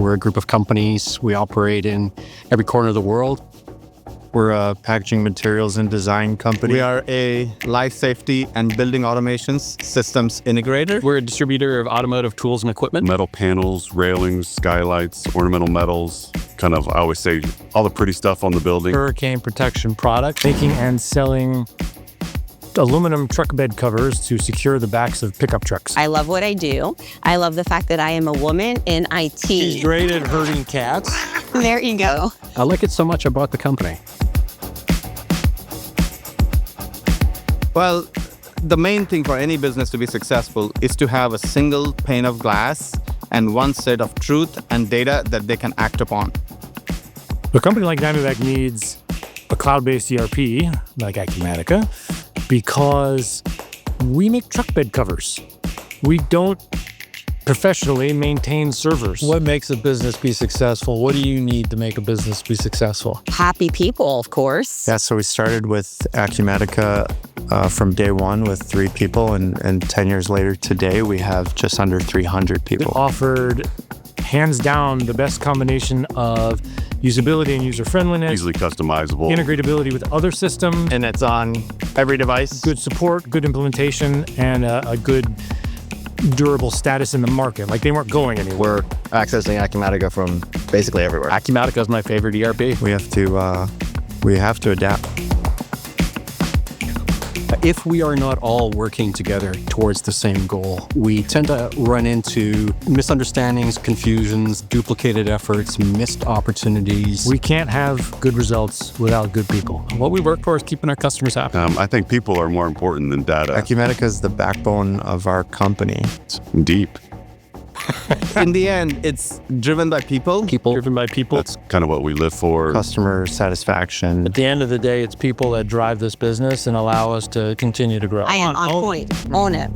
We're a group of companies. We operate in every corner of the world. We're a packaging materials and design company. We are a life safety and building automations systems integrator. We're a distributor of automotive tools and equipment. Metal panels, railings, skylights, ornamental metals, I always say all the pretty stuff on the building. Hurricane protection products, making and selling aluminum truck bed covers to secure the backs of pickup trucks. I love what I do. I love the fact that I am a woman in IT. She's great at herding cats. There you go. I like it so much I bought the company. Well, the main thing for any business to be successful is to have a single pane of glass and one set of truth and data that they can act upon. A company like Diamondback needs a cloud-based ERP like Acumatica because we make truck bed covers. We don't professionally maintain servers. What makes a business be successful? What do you need to make a business be successful? Happy people, of course. Yeah, so we started with Acumatica from day one with 3 people, and 10 years later today, we have just under 300 people. It offered, hands down, the best combination of usability and user-friendliness, Easily customizable. integratability with other systems, And it's on every device. good support, good implementation, and a good durable status in the market. Like they weren't going anywhere. We're accessing Acumatica from basically everywhere. Acumatica is my favorite ERP. We have to adapt. If we are not all working together towards the same goal, we tend to run into misunderstandings, confusions, duplicated efforts, missed opportunities. We can't have good results without good people. What we work for is keeping our customers happy. I think people are more important than data. Acumatica is the backbone of our company. It's deep. In the end, it's driven by people. Driven by people. That's kind of what we live for. Customer satisfaction. At the end of the day, it's people that drive this business and allow us to continue to grow. I am on point. Own it.